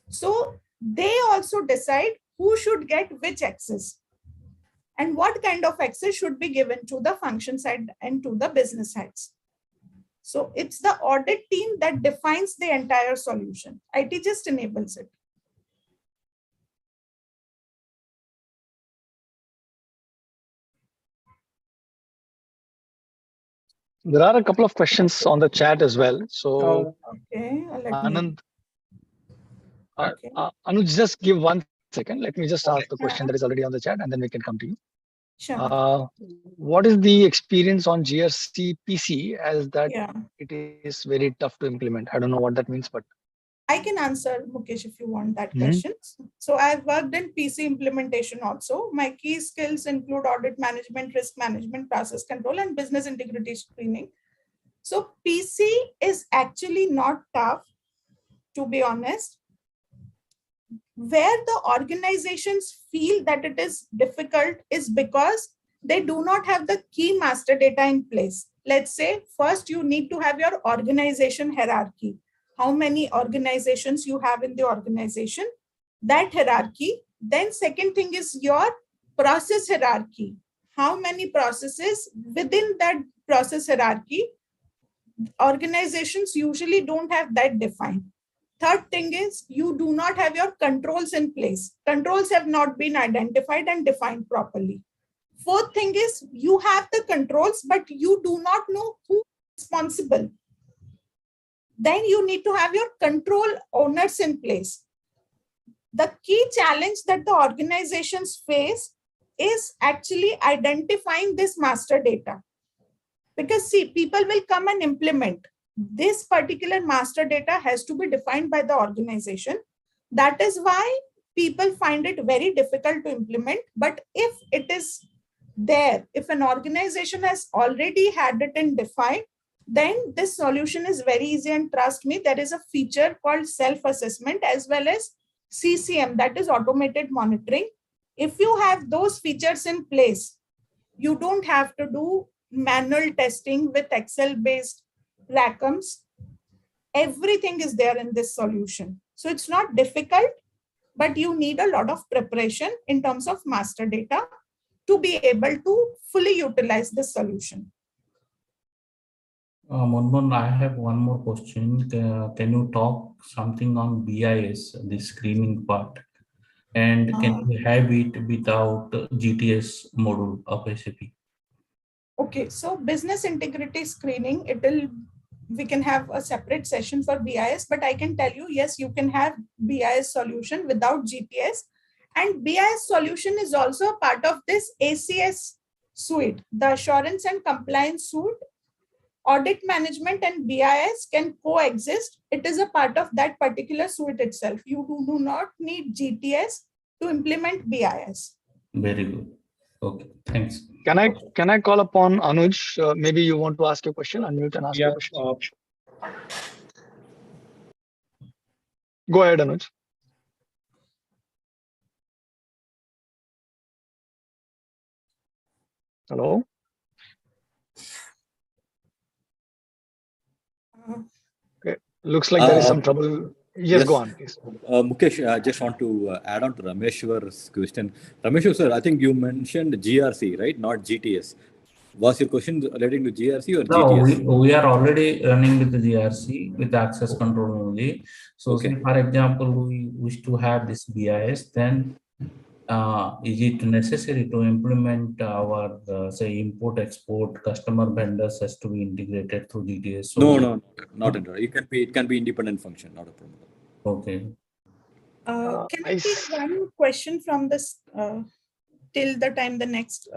So they also decide who should get which access and what kind of access should be given to the function side and to the business heads. So it's the audit team that defines the entire solution. IT just enables it.
There are a couple of questions on the chat as well. So,
okay,
Anand, Anuj, just give 1 second. Let me just ask the question that is already on the chat, and then we can come to you.
Sure.
What is the experience on GRC PC, as that it is very tough to implement? I don't know what that means, but
I can answer, Mukesh, if you want that question. So I've worked in PC implementation also. My key skills include audit management, risk management, process control, and business integrity screening. So PC is actually not tough, to be honest. Where the organizations feel that it is difficult is because they do not have the key master data in place. Let's say first you need to have your organization hierarchy. How many organizations you have in the organization, that hierarchy. Then second thing is your process hierarchy. How many processes within that process hierarchy? Organizations usually don't have that defined. Third thing is you do not have your controls in place. Controls have not been identified and defined properly. Fourth thing is you have the controls, but you do not know who is responsible. Then you need to have your control owners in place. The key challenge that the organizations face is actually identifying this master data. Because see, people will come and implement. This particular master data has to be defined by the organization. That is why people find it very difficult to implement. But if it is there, if an organization has already had it in defined, then this solution is very easy. And trust me, there is a feature called self-assessment as well as CCM, that is automated monitoring. If you have those features in place, you don't have to do manual testing with Excel-based RACMs. Everything is there in this solution. So it's not difficult, but you need a lot of preparation in terms of master data to be able to fully utilize this solution.
Monmon, I have one more question. Can you talk something on BIS, the screening part? And can we have it without GTS module of SAP?
Okay, so business integrity screening, we can have a separate session for BIS, but I can tell you, yes, you can have BIS solution without GTS. And BIS solution is also a part of this ACS suite, the assurance and compliance suite. Audit management and BIS can coexist. It is a part of that particular suite itself. You do not need GTS to implement BIS.
Very good. Okay, thanks.
Can I call upon Anuj? Maybe you want to ask a question. Unmute and ask your question. Go ahead, Anuj. Hello. Okay. Looks like there is some trouble. Yes, go on, please.
Mukesh, I just want to add on to Rameshwar's question. Rameshwar, sir, I think you mentioned GRC, right? Not GTS. Was your question relating to GRC or GTS?
No, we are already running with the GRC with the access control only. So, say, for example, we wish to have this BIS, then is it necessary to implement our, say, import-export customer vendors has to be integrated through GTS? So
no, not at all. It can be independent function, not a problem.
Okay.
Can I take one question from this till the time the next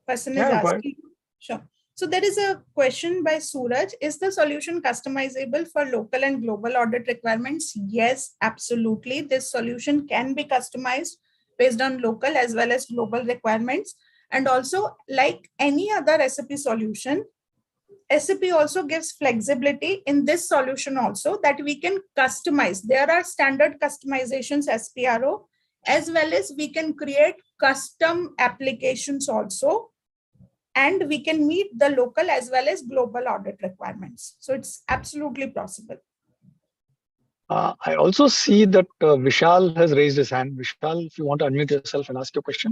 person is asking? Sure. So there is a question by Suraj. Is the solution customizable for local and global audit requirements? Yes, absolutely. This solution can be customized based on local as well as global requirements. And also, like any other SAP solution, SAP also gives flexibility in this solution also that we can customize. There are standard customizations SPRO, as well as we can create custom applications also, and we can meet the local as well as global audit requirements. So it's absolutely possible.
I also see that Vishal has raised his hand. Vishal, if you want to unmute yourself and ask your question.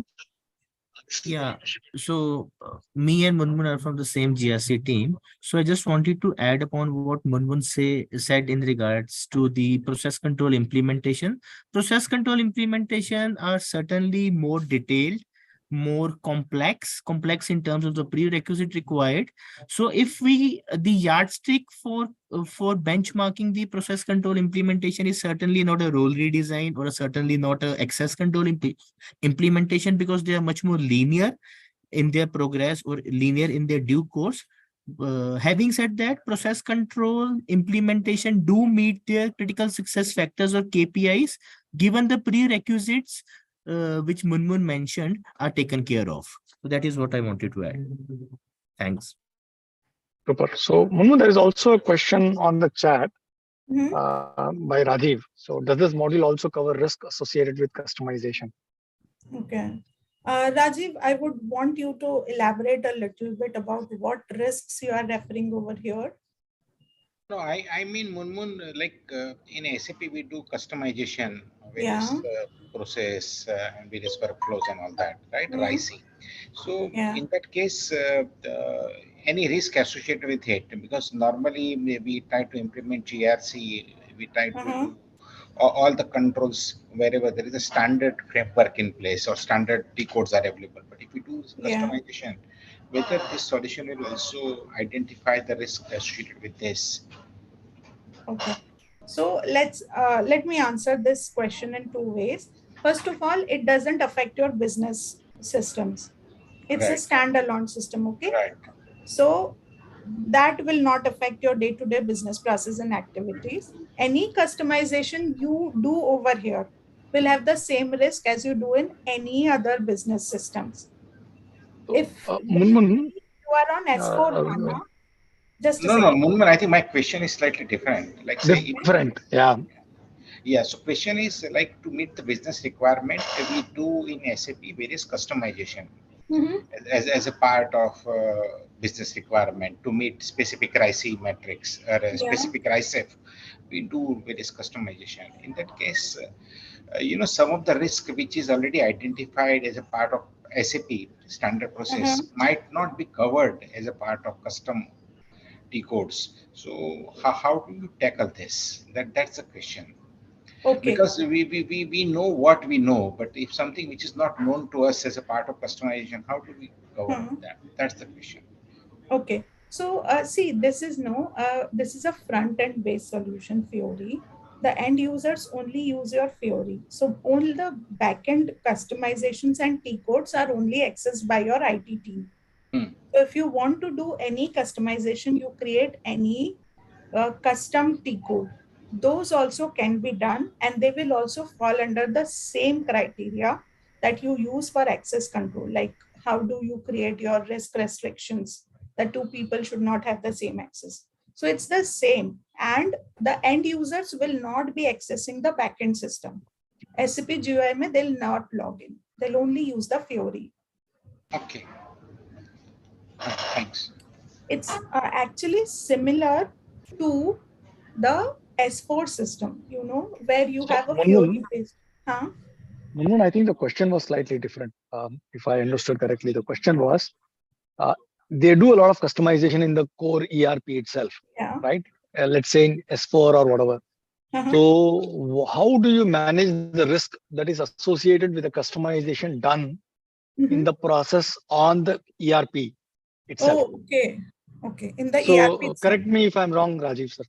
Yeah, so me and Munmun are from the same GRC team. So I just wanted to add upon what Munmun said in regards to the process control implementation. Process control implementation are certainly more detailed, more complex in terms of the prerequisite required. So if the yardstick for benchmarking the process control implementation is certainly not a role redesign or certainly not a access control implementation, because they are much more linear in their progress or linear in their due course. Having said that, process control implementation do meet their critical success factors or KPIs, given the prerequisites which Munmun mentioned are taken care of. So that is what I wanted to add. Thanks.
Super. So Munmun, there is also a question on the chat by Rajiv. So does this module also cover risk associated with customization?
Okay. Rajiv, I would want you to elaborate a little bit about what risks you are referring over here.
No, I mean, Munmun, like in SAP, we do customization, various process and various workflows and all that, right? Rising. So in that case, any risk associated with it, because normally we try to implement GRC, we try to do all the controls wherever there is a standard framework in place or standard T codes are available. But if we do customization, whether this solution will also identify the risk associated with this.
Okay, so let me answer this question in two ways. First of all, it doesn't affect your business systems. It's a standalone system, okay? So that will not affect your day-to-day business process and activities. Any customization you do over here will have the same risk as you do in any other business systems. If
Munmun,
you are on S4 HANA, just a
No,
second.
Munman, I think my question is slightly different. Like say,
different, yeah.
Yeah, so question is like to meet the business requirement, we do in SAP various customization as a part of business requirement to meet specific RICE metrics or a specific RICE. We do various customization. In that case, some of the risk which is already identified as a part of SAP standard process might not be covered as a part of custom T codes. So how do you tackle this? That's the question.
Okay.
Because we know what we know, but if something which is not known to us as a part of customization, how do we cover that? That's the question.
Okay. So see, this is a front-end based solution, Fiori. The end users only use your Fiori. So only the back-end customizations and T codes are only accessed by your IT team. So if you want to do any customization, you create any custom T code. Those also can be done, and they will also fall under the same criteria that you use for access control. Like how do you create your risk restrictions that two people should not have the same access. So it's the same, and the end users will not be accessing the backend system. SAP GUI mein they'll not log in. They'll only use the Fiori.
Okay. Thanks.
It's actually similar to the S4 system, where you have a Fiori based.
Munmun, I think the question was slightly different. If I understood correctly, the question was, they do a lot of customization in the core ERP itself, right? Let's say in S4 or whatever. So how do you manage the risk that is associated with the customization done in the process on the ERP itself?
Oh, okay. Okay. In the
so
ERP.
Correct me if I'm wrong, Rajiv sir.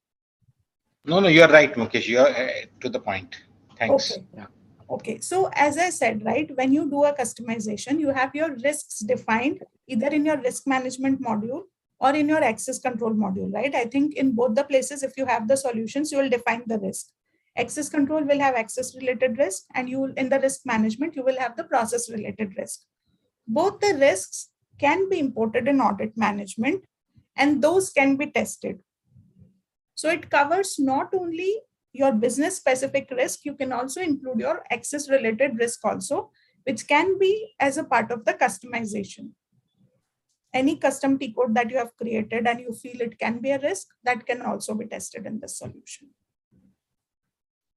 No, you're right, Mukesh. You're to the point. Thanks.
Okay. Yeah. Okay. So as I said, right, when you do a customization, you have your risks defined either in your risk management module or in your access control module, right? I think in both the places, if you have the solutions, you will define the risk. Access control will have access related risk, and you will, in the risk management, you will have the process related risk. Both the risks can be imported in audit management, and those can be tested. So it covers not only your business specific risk, you can also include your access related risk also, which can be as a part of the customization. Any custom T code that you have created and you feel it can be a risk, that can also be tested in the solution.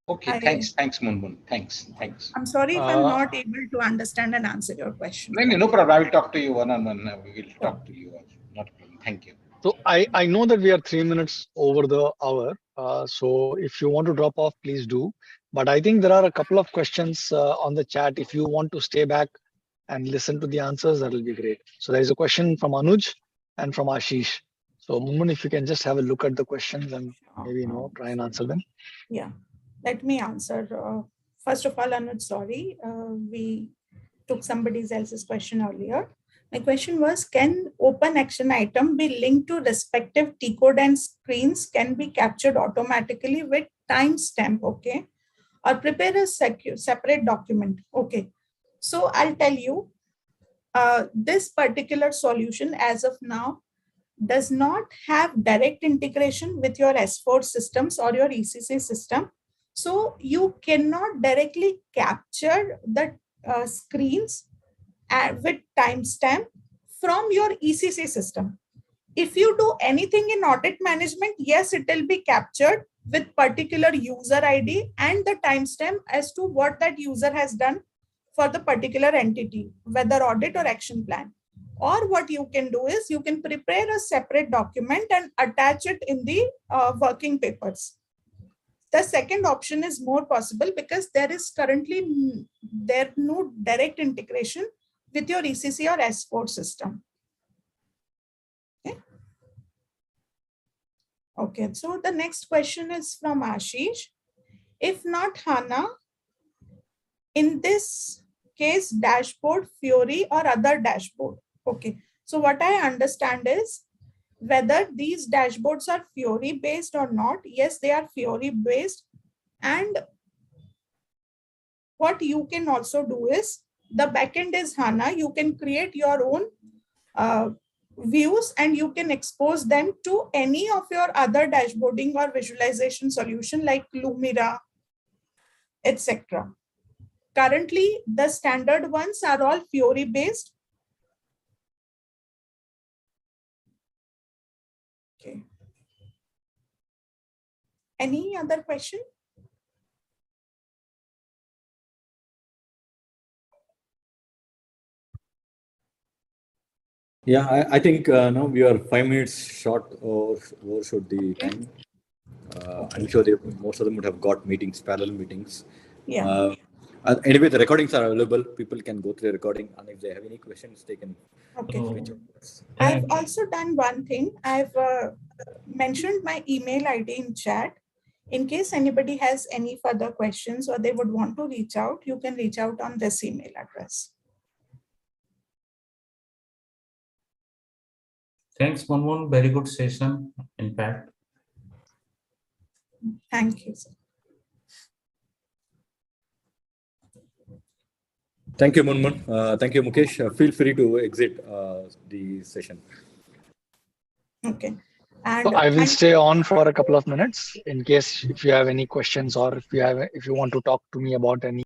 Okay, thanks, Munmun. Thanks.
I'm sorry if I'm not able to understand and answer your question.
No problem. I will talk to you one-on-one. We will talk to you. Not a problem. Thank you.
So I know that we are 3 minutes over the hour. So if you want to drop off, please do. But I think there are a couple of questions on the chat. If you want to stay back and listen to the answers, that will be great. So there is a question from Anuj and from Ashish. So Munmun, if you can just have a look at the questions and maybe try and answer them.
Yeah, let me answer. First of all, Anuj, sorry, we took somebody else's question earlier. My question was, can open action item be linked to respective T code and screens can be captured automatically with timestamp, okay? Or prepare a separate document, okay? So I'll tell you, this particular solution as of now does not have direct integration with your S4 systems or your ECC system. So you cannot directly capture the screens with timestamp from your ECC system. If you do anything in audit management, yes, it will be captured with particular user ID and the timestamp as to what that user has done for the particular entity, whether audit or action plan. Or what you can do is you can prepare a separate document and attach it in the working papers. The second option is more possible because there is currently no direct integration with your ECC or S4 system. Okay, so the next question is from Ashish. If not HANA, in this case, dashboard, Fiori or other dashboard. Okay, so what I understand is whether these dashboards are Fiori based or not. Yes, they are Fiori based. And what you can also do is the backend is HANA. You can create your own views, and you can expose them to any of your other dashboarding or visualization solution like Lumira, etc. Currently, the standard ones are all Fiori based. Okay. Any other question?
Yeah, I think now we are 5 minutes short or overshot the time. I'm sure most of them would have got meetings, parallel meetings.
Yeah.
Anyway, the recordings are available. People can go through the recording, and if they have any questions, they can reach out to us.
I've also done one thing. I've mentioned my email ID in chat. In case anybody has any further questions or they would want to reach out, you can reach out on this email address.
Thanks, Manmohan. Very good session, in fact.
Thank you, sir.
Thank you, Munmun. Thank you, Mukesh. Feel free to exit the session.
Okay. And
so I will stay on for a couple of minutes in case if you have any questions or if you want to talk to me about any